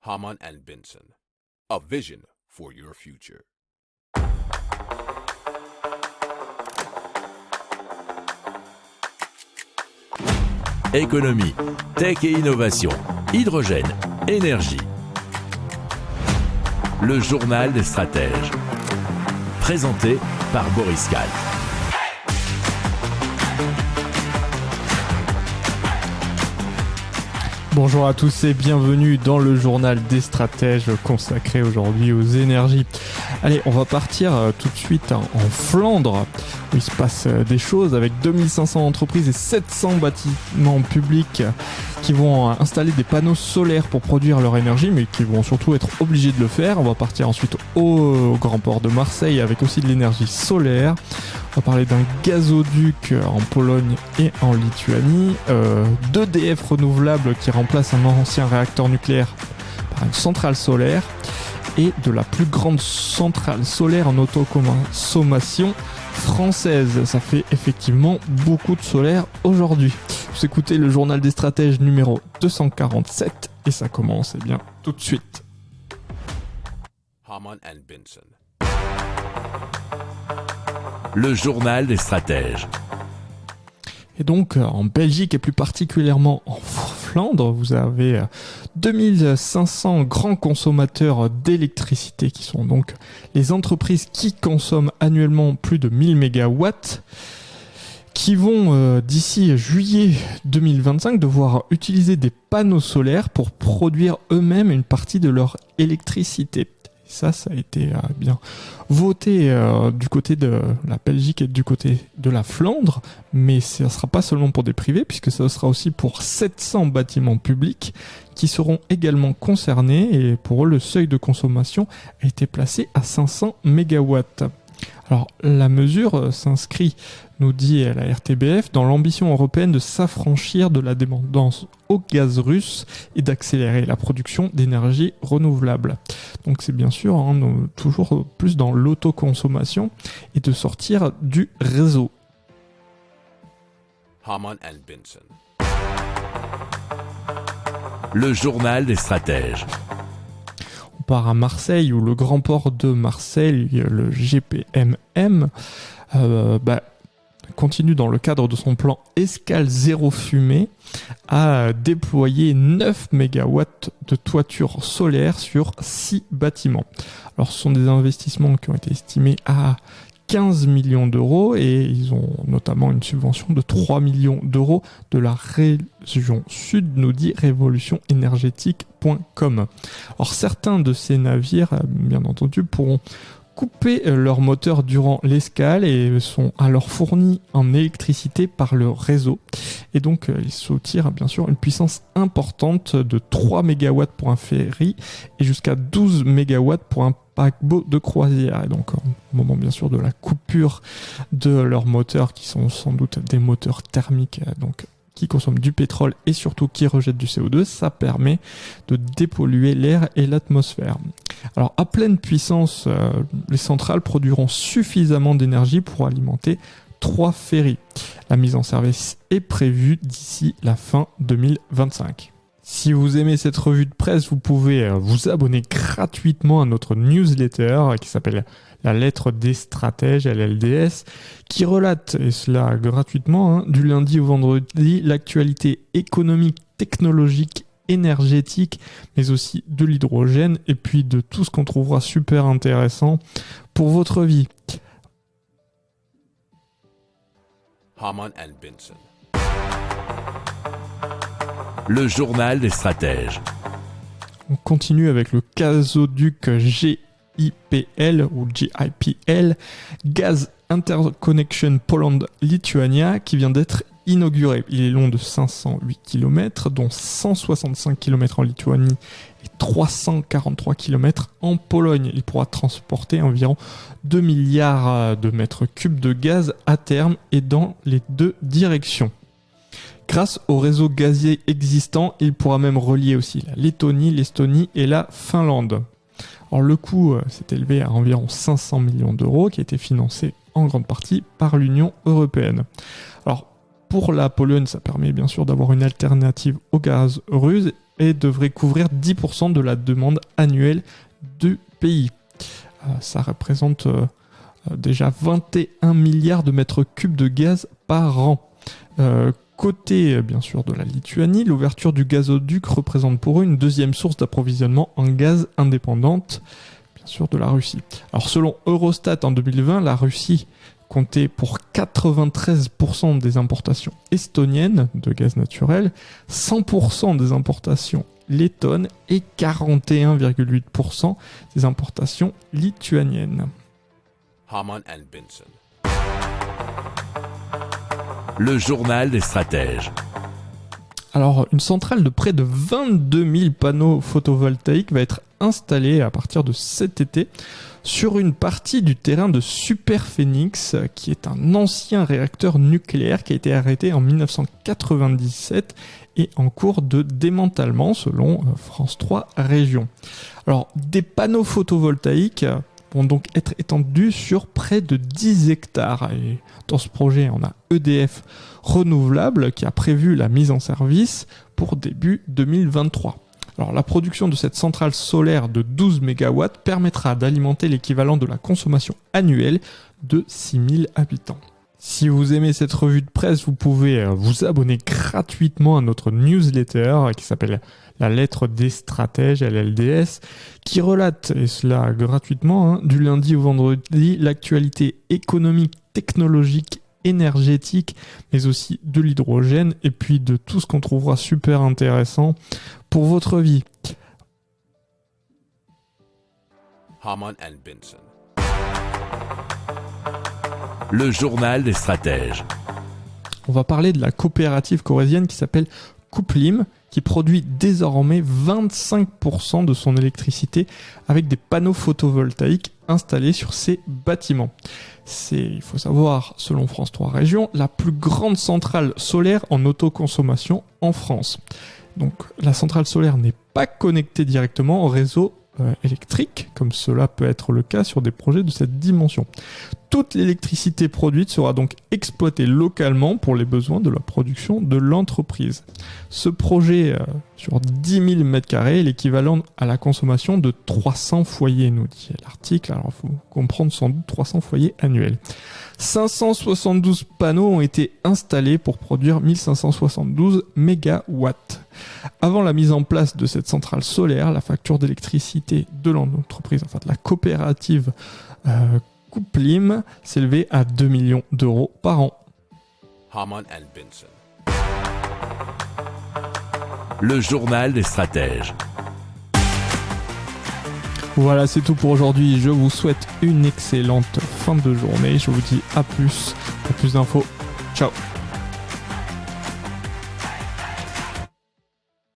Hamann and Benson, a vision for your future. Économie, tech et innovation, hydrogène, énergie. Le journal des stratèges. Présenté par Boris Kahl. Bonjour à tous et bienvenue dans le journal des stratèges consacré aujourd'hui aux énergies. Allez, on va partir tout de suite en Flandre où il se passe des choses avec 2500 entreprises et 700 bâtiments publics qui vont installer des panneaux solaires pour produire leur énergie, mais qui vont surtout être obligés de le faire. On va partir ensuite au grand port de Marseille avec aussi de l'énergie solaire. On va parler d'un gazoduc en Pologne et en Lituanie, d'EDF renouvelable qui remplace un ancien réacteur nucléaire par une centrale solaire et de la plus grande centrale solaire en autoconsommation française. Ça fait effectivement beaucoup de solaire aujourd'hui. Vous écoutez le journal des stratèges numéro 247 et ça commence bien tout de suite. Hamann and Benson. Le journal des stratèges. Et donc en Belgique et plus particulièrement en Flandre, vous avez 2500 grands consommateurs d'électricité qui sont donc les entreprises qui consomment annuellement plus de 1000 mégawatts qui vont d'ici juillet 2025 devoir utiliser des panneaux solaires pour produire eux-mêmes une partie de leur électricité. Ça a été bien voté du côté de la Belgique et du côté de la Flandre, mais ce ne sera pas seulement pour des privés, puisque ce sera aussi pour 700 bâtiments publics qui seront également concernés, et pour eux, le seuil de consommation a été placé à 500 mégawatts. Alors, la mesure s'inscrit, nous dit la RTBF, dans l'ambition européenne de s'affranchir de la dépendance au gaz russe et d'accélérer la production d'énergie renouvelable. Donc c'est bien sûr toujours plus dans l'autoconsommation et de sortir du réseau. Hamann and Benson. Le journal des stratèges. On part à Marseille où le grand port de Marseille, le GPMM, continue dans le cadre de son plan Escale Zéro Fumée à déployer 9 MW de toiture solaire sur 6 bâtiments. Alors ce sont des investissements qui ont été estimés à 15 millions d'euros et ils ont notamment une subvention de 3 millions d'euros de la région sud, nous dit révolutionénergétique.com. Alors certains de ces navires, bien entendu, pourront couper leur moteur durant l'escale et sont alors fournis en électricité par le réseau. Et donc, ils soutirent bien sûr une puissance importante de 3 MW pour un ferry et jusqu'à 12 MW pour un paquebot de croisière. Et donc, au moment bien sûr de la coupure de leurs moteurs, qui sont sans doute des moteurs thermiques, donc qui consomment du pétrole et surtout qui rejettent du CO2, ça permet de dépolluer l'air et l'atmosphère. Alors à pleine puissance, les centrales produiront suffisamment d'énergie pour alimenter 3 ferries. La mise en service est prévue d'ici la fin 2025. Si vous aimez cette revue de presse, vous pouvez vous abonner gratuitement à notre newsletter qui s'appelle La Lettre des Stratèges, LLDS, qui relate, et cela gratuitement, du lundi au vendredi, l'actualité économique, technologique, énergétique, mais aussi de l'hydrogène, et puis de tout ce qu'on trouvera super intéressant pour votre vie. Hamann and Benson. Le journal des stratèges. On continue avec le gazoduc GIPL ou GIPL, Gas Interconnection Poland-Lituania, qui vient d'être inauguré. Il est long de 508 km, dont 165 km en Lituanie et 343 km en Pologne. Il pourra transporter environ 2 milliards de mètres cubes de gaz à terme et dans les deux directions. Grâce au réseau gazier existant, il pourra même relier aussi la Lettonie, l'Estonie et la Finlande. Alors le coût s'est élevé à environ 500 millions d'euros, qui a été financé en grande partie par l'Union européenne. Alors pour la Pologne, ça permet bien sûr d'avoir une alternative au gaz russe et devrait couvrir 10% de la demande annuelle du pays. Ça représente déjà 21 milliards de mètres cubes de gaz par an. Côté, bien sûr, de la Lituanie, l'ouverture du gazoduc représente pour eux une deuxième source d'approvisionnement en gaz indépendante, bien sûr, de la Russie. Alors, selon Eurostat, en 2020, la Russie comptait pour 93% des importations estoniennes de gaz naturel, 100% des importations lettonnes et 41,8% des importations lituaniennes. Hamann and Benson. Le journal des stratèges. Alors, une centrale de près de 22 000 panneaux photovoltaïques va être installée à partir de cet été sur une partie du terrain de Superphénix, qui est un ancien réacteur nucléaire qui a été arrêté en 1997 et en cours de démantèlement selon France 3 Régions. Alors, des panneaux photovoltaïques vont donc être étendus sur près de 10 hectares. Et dans ce projet, on a EDF Renouvelable qui a prévu la mise en service pour début 2023. Alors, la production de cette centrale solaire de 12 MW permettra d'alimenter l'équivalent de la consommation annuelle de 6000 habitants. Si vous aimez cette revue de presse, vous pouvez vous abonner gratuitement à notre newsletter qui s'appelle La Lettre des Stratèges, LLDS, qui relate, et cela gratuitement, du lundi au vendredi, l'actualité économique, technologique, énergétique, mais aussi de l'hydrogène, et puis de tout ce qu'on trouvera super intéressant pour votre vie. Hamann and Benson. Le journal des stratèges. On va parler de la coopérative corrézienne qui s'appelle Couplim, qui produit désormais 25% de son électricité avec des panneaux photovoltaïques installés sur ses bâtiments. C'est, il faut savoir, selon France 3 Régions, la plus grande centrale solaire en autoconsommation en France. Donc la centrale solaire n'est pas connectée directement au réseau électrique, comme cela peut être le cas sur des projets de cette dimension. Toute l'électricité produite sera donc exploitée localement pour les besoins de la production de l'entreprise. Ce projet sur 10 000 m² est l'équivalent à la consommation de 300 foyers, nous dit l'article. Alors il faut comprendre sans doute 300 foyers annuels. 572 panneaux ont été installés pour produire 1572 MW. Avant la mise en place de cette centrale solaire, la facture d'électricité de l'entreprise, enfin de la coopérative Couplim, s'élevait à 2 millions d'euros par an. Hamann and Benson. Le journal des stratèges. Voilà, c'est tout pour aujourd'hui. Je vous souhaite une excellente fin de journée. Je vous dis à plus. Pour plus d'infos, ciao.